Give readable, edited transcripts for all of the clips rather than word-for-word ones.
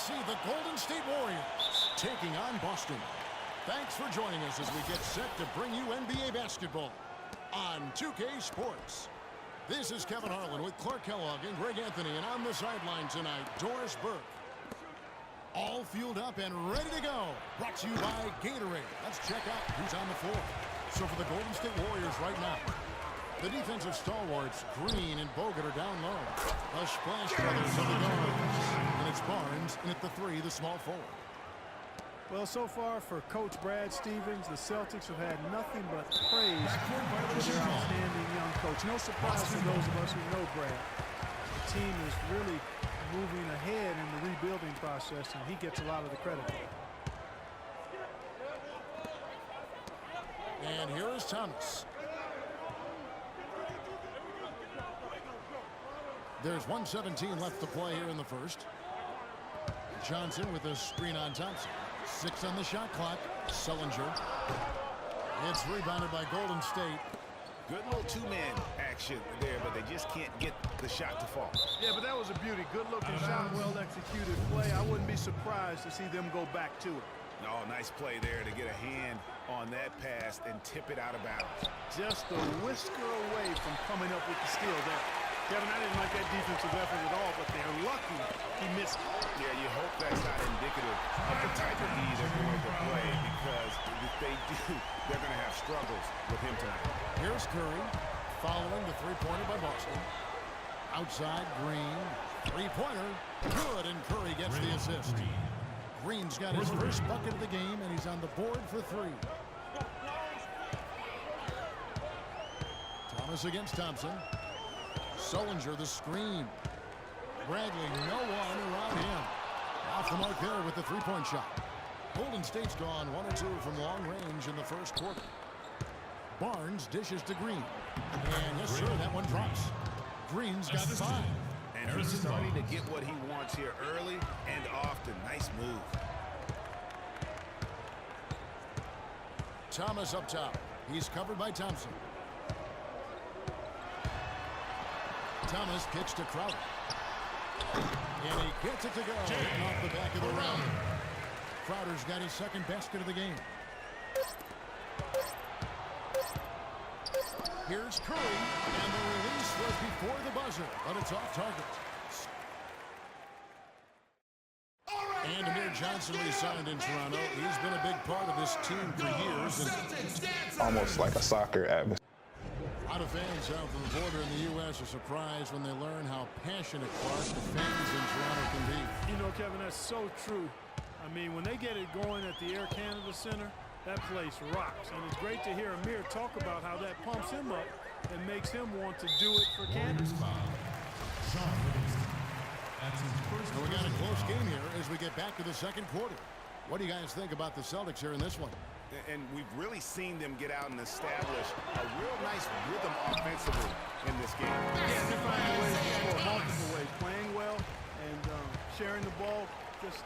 see the Golden State Warriors taking on Boston. Thanks for joining us as we get set to bring you NBA basketball on 2K Sports. This is Kevin Harlan with Clark Kellogg and Greg Anthony, and on the sideline tonight, Doris Burke. All fueled up and ready to go. Brought to you by Gatorade. Let's check out who's on the floor. So for the Golden State Warriors right now, the defensive stalwarts, Green and Bogut, are down low. The Splash Brothers on the guards. And it's Barnes, and at the three, the small forward. Well, so far for Coach Brad Stevens, the Celtics have had nothing but praise for their outstanding young coach. No surprise to those of us who know Brad. The team is really moving ahead in the rebuilding process, and he gets a lot of the credit. And here is Thomas. There's 1:17 left to play here in the first. Johnson with a screen on Thompson. 6 on the shot clock. Sullinger. It's rebounded by Golden State. Good little two-man action there, but they just can't get the shot to fall. Yeah, but that was a beauty. Good-looking shot, well-executed play. I wouldn't be surprised to see them go back to it. Oh, nice play there to get a hand on that pass and tip it out of bounds. Just a whisker away from coming up with the steal there. Kevin, I didn't like that defensive effort at all, but they're lucky he missed it. Yeah, you hope that's not indicative of the type of D they're going to play, because if they do, they're going to have struggles with him tonight. Here's Curry following the three-pointer by Boston. Outside, Green. Three-pointer. Good, and Curry gets the assist. Green's got his first bucket of the game, and he's on the board for 3. Thomas against Thompson. Sullinger, the screen. Bradley, no one around him. Off the mark there with the three-point shot. Golden State's gone 1 or 2 from long range in the first quarter. Barnes dishes to Green. And yes, sir, that one drops. Green's got 5. And he's starting to get what he wants here early and often. Nice move. Thomas up top. He's covered by Thompson. Thomas kicks to Crowder. And he gets it to go. Hitting off the back of the rim. Crowder's got his second basket of the game. Here's Curry. And the release was before the buzzer, but it's off target. And Amir Johnson re-signed in Toronto. He's been a big part of this team for years. Almost like a soccer atmosphere. A lot of fans south of the border in the U.S. are surprised when they learn how passionate, Clark, the fans in Toronto can be. You know, Kevin, that's so true. I mean, when they get it going at the Air Canada Center, that place rocks. And it's great to hear Amir talk about how that pumps him up and makes him want to do it for Canada. So we got a close game here as we get back to the second quarter. What do you guys think about the Celtics here in this one? And we've really seen them get out and establish a real nice rhythm offensively in this game. Yeah, they're finding ways to score multiple ways, playing well and sharing the ball, just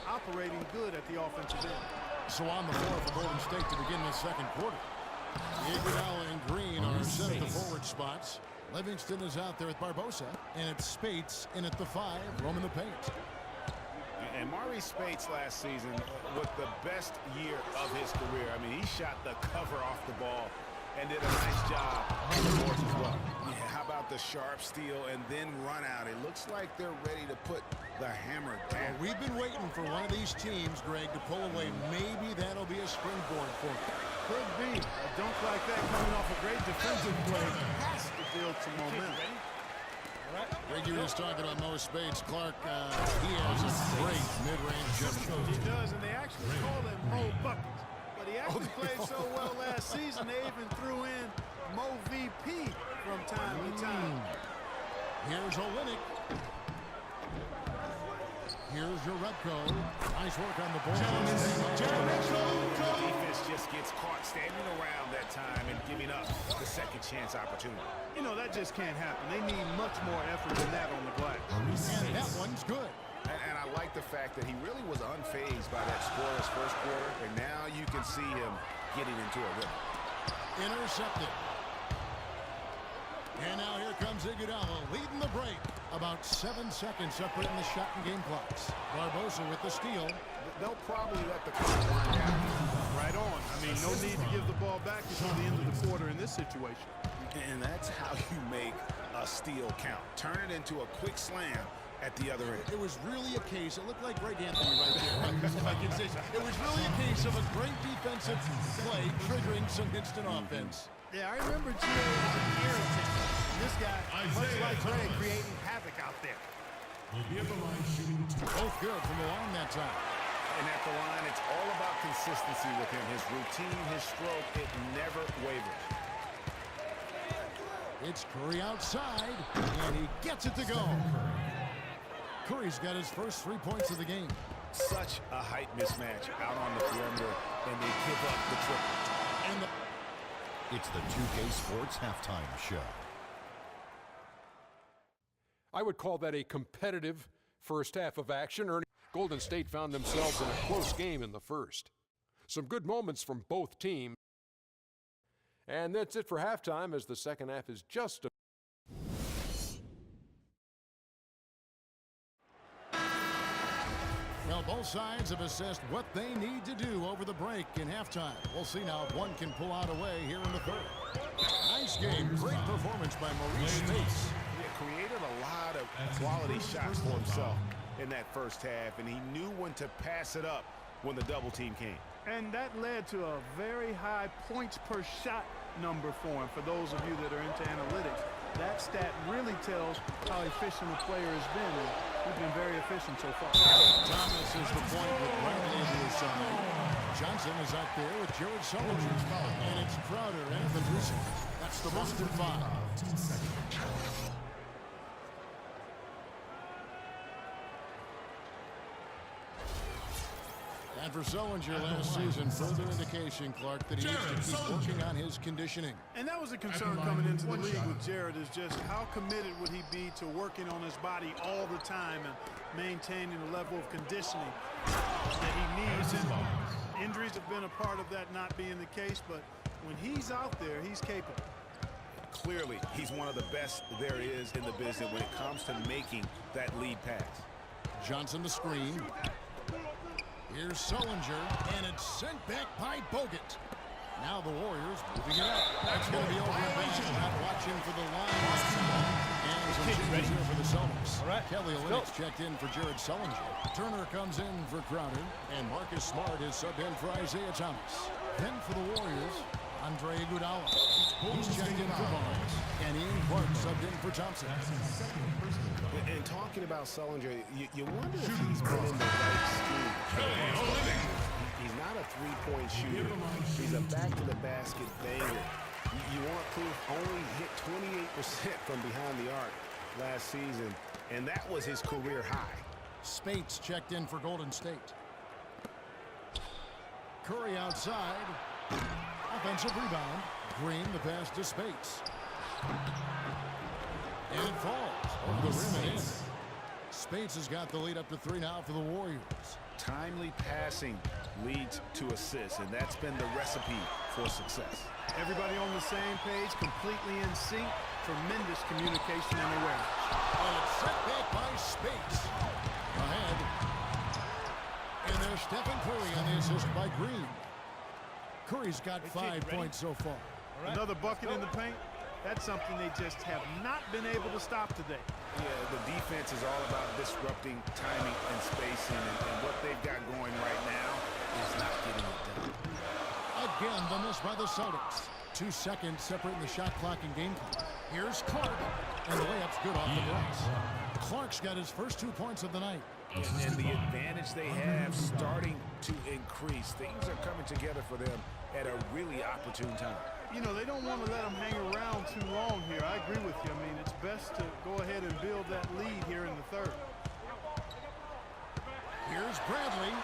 operating good at the offensive end. So on the floor for Golden State to begin this second quarter. Iguodala and Green are set at the forward spots. Livingston is out there with Barbosa, and it's Spates in at the 5, roaming the paint. And Maurice Spates last season with the best year of his career. I mean, he shot the cover off the ball and did a nice job on the boards as well. Yeah, how about the sharp steal and then run out? It looks like they're ready to put the hammer down. Well, we've been waiting for one of these teams, Greg, to pull away. Maybe that'll be a springboard for them. Could be. A dunk like that coming off a great defensive play has to build some momentum. Greg, you were just talking about Mo Spates. Clark, he has a great mid-range jump. He does, and they actually call him Mo Buckets. But he actually played so well last season, they even threw in Mo VP from time to time. Here's Olynyk. Here's Jerebko. Nice work on the ball. Defense just gets caught standing around that time and giving up the second chance opportunity. You know, that just can't happen. They need much more effort than that on the glass. And that one's good. And I like the fact that he really was unfazed by that scoreless first quarter, and now you can see him getting into a rhythm. Intercepted. And now here comes Iguodala leading the break. About 7 seconds separate in the shot and game clocks. Barbosa with the steal. They'll probably let the clock run out. Right on. I mean, no need to give the ball back until the end of the quarter in this situation. And that's how you make a steal count. Turn it into a quick slam at the other end. It was really a case, it looked like Greg Anthony right there, if I can say so. It was really a case of a great defensive play triggering some instant offense. Yeah, I remember G.A. was an irritant. This guy, much like Greg, creating havoc out there. Both good from the line that time. And at the line, it's all about consistency with him. His routine, his stroke, it never wavers. It's Curry outside, and he gets it to go. Curry's got his first 3 points of the game. Such a height mismatch out on the perimeter, and they give up the triple. And It's the 2K Sports Halftime Show. I would call that a competitive first half of action. Golden State found themselves in a close game in the first. Some good moments from both teams. And that's it for halftime, as the second half is just a well, both sides have assessed what they need to do over the break in halftime. We'll see now if one can pull out away here in the third. Nice game. Great performance by Maurice Spates. He created a lot of quality shots for himself in that first half, and he knew when to pass it up when the double team came. And that led to a very high points per shot number for him. For those of you that are into analytics, that stat really tells how efficient the player has been. And he's been very efficient so far. Thomas is the point with Bradley to his side. Johnson is out there with Jared Sullinger. And it's Crowder and the Bruce. That's the Boston 5. And for Sullinger last season, further indication, Clark, that he needs to keep working on his conditioning. And that was a concern coming into the league with Jared, is just how committed would he be to working on his body all the time and maintaining the level of conditioning that he needs. And injuries have been a part of that not being the case, but when he's out there, he's capable. Clearly, he's one of the best there is in the business when it comes to making that lead pass. Johnson the screen. Here's Sullinger, and it's sent back by Bogut. Now the Warriors moving it up. That's going to be over a bench. Not watching for the line. And some changes here for the Celtics. All right. Kelly Olynyk checked in for Jared Sullinger. Turner comes in for Crowder. And Marcus Smart is subbed in for Isaiah Thomas. Then for the Warriors, Andre Iguodala. He's checked in for Barnes. And Ian Clark subbed in for Thompson. And talking about Sullinger, you wonder if he's been in the right scheme. He's not a three-point shooter. He's a back-to-the-basket banger. You want proof? Only hit 28% from behind the arc last season, and that was his career high. Spates checked in for Golden State. Curry outside. Offensive rebound. Green, the pass to Spates. And it falls over the rim and in. Spates has got the lead up to 3 now for the Warriors. Timely passing leads to assists, and that's been the recipe for success. Everybody on the same page, completely in sync. Tremendous communication and awareness. And it's set back by Spates. Ahead. And there's Stephen Curry on the assist by Green. Curry's got 5 points so far. Another bucket in the paint. That's something they just have not been able to stop today. Yeah, the defense is all about disrupting timing and spacing, and what they've got going right now is not getting it done. Again, the miss by the Celtics. 2 seconds separating the shot clock and game clock. Here's Clark, and the layup's good off the glass. Clark's got his first 2 points of the night. And the advantage they have starting to increase. Things are coming together for them at a really opportune time. You know, they don't want to let them hang around too long here. I agree with you. I mean, it's best to go ahead and build that lead here in the third. Here's Bradley.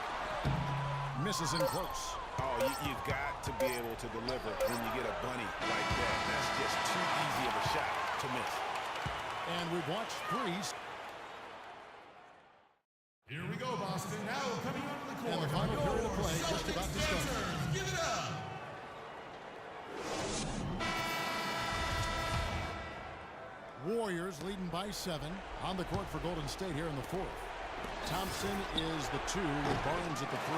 Misses in close. Oh, you've got to be able to deliver when you get a bunny like that. That's just too easy of a shot to miss. And we've watched 3. Here we go, Boston. Now coming onto the court. And the final period of play just about to start. Give it up. Warriors leading by 7 on the court for Golden State here in the 4th. Thompson is the 2 with Barnes at the 3.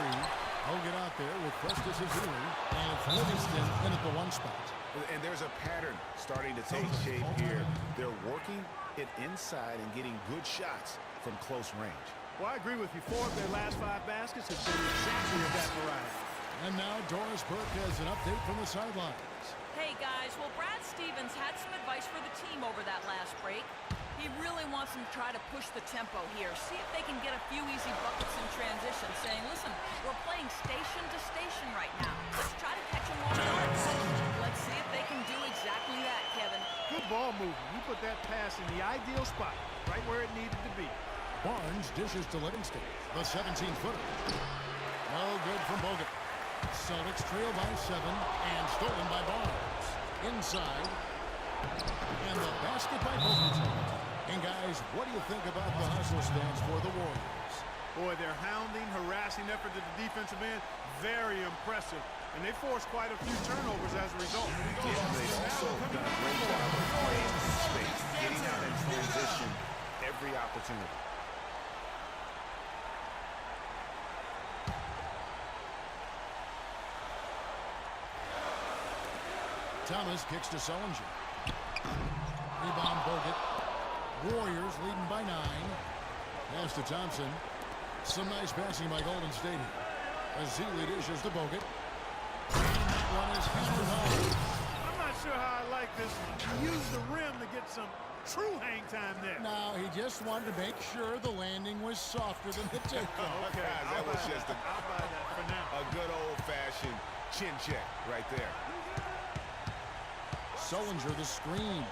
He'll get out there with Festus Ezeli and it's Livingston in at the 1 spot. And there's a pattern starting to take shape here. They're working it inside and getting good shots from close range. Well, I agree with you. 4 of their last 5 baskets have been exactly of that variety. And now Doris Burke has an update from the sidelines. Hey guys, well Brad Stevens had some advice for the team over that last break. He really wants them to try to push the tempo here, see if they can get a few easy buckets in transition, saying, listen, we're playing station to station right now. Let's try to catch them on the Let's see if they can do exactly that, Kevin. Good ball movement. He put that pass in the ideal spot, right where it needed to be. Barnes dishes to Livingston, the 17-footer. No good from Bogut. Celtics trail by 7 and stolen by Barnes. Inside. And the basket by Bogut. And guys, what do you think about the hustle stance for the Warriors? Boy, their hounding, harassing effort at the defensive end, very impressive. And they forced quite a few turnovers as a result. Yeah, they've also done a great job of playing in space, getting out in transition every opportunity. Thomas kicks to Sullinger. Rebound Bogut. Warriors leading by 9. Pass to Thompson. Some nice passing by Golden State here. Ezeli dishes to Bogut. And that one is hammered home. I'm not sure how I like this one. He used the rim to get some true hang time there. Now, he just wanted to make sure the landing was softer than the takeoff. Okay, guys, that was just I'll buy that for now. a good old-fashioned chin check right there. Sullinger the screen.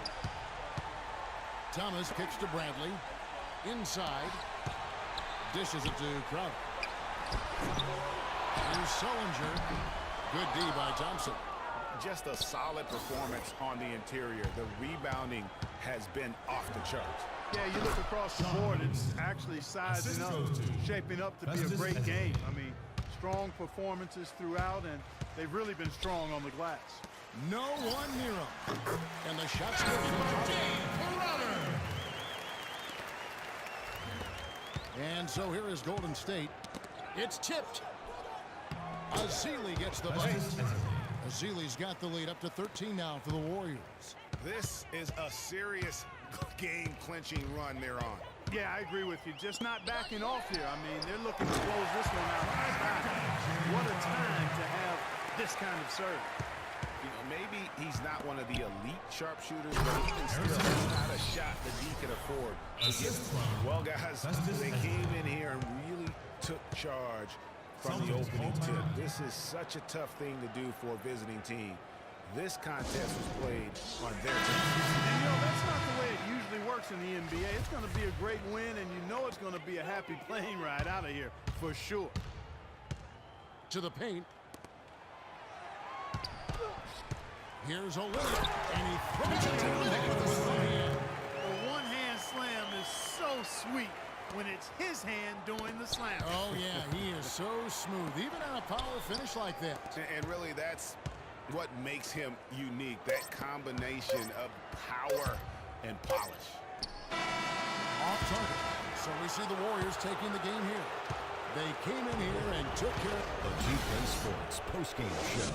Thomas kicks to Bradley. Inside. Dishes it to Crowder. Here's Sullinger. Good D by Thompson. Just a solid performance on the interior. The rebounding has been off the charts. Yeah, you look across the board, it's actually sizing up, shaping up to be a great game. I mean, strong performances throughout, and they've really been strong on the glass. No one near him. And the shot's good. And so here is Golden State. It's tipped. Ezeli gets the bucket. Ezeli's got the lead up to 13 now for the Warriors. This is a serious game-clinching run they're on. Yeah, I agree with you. Just not backing off here. I mean, they're looking to close this one out. What a time to have this kind of serve. You know, maybe he's not one of the elite sharpshooters, but even still, it's not a shot that he can afford to give. Well, guys, they came in here and really took charge from the opening tip. This is such a tough thing to do for a visiting team. This contest was played on their team. And, you know, that's not the way it usually works in the NBA. It's going to be a great win, and you know it's going to be a happy plane ride out of here for sure. To the paint. Here's Olinick, and he throws it to Olinick with one hand. The one-hand slam is so sweet when it's his hand doing the slam. Oh, yeah, he is so smooth, even on a power finish like that. And really, that's what makes him unique, that combination of power and polish. Off target. So we see the Warriors taking the game here. They came in here and took care of The 2K Sports postgame show.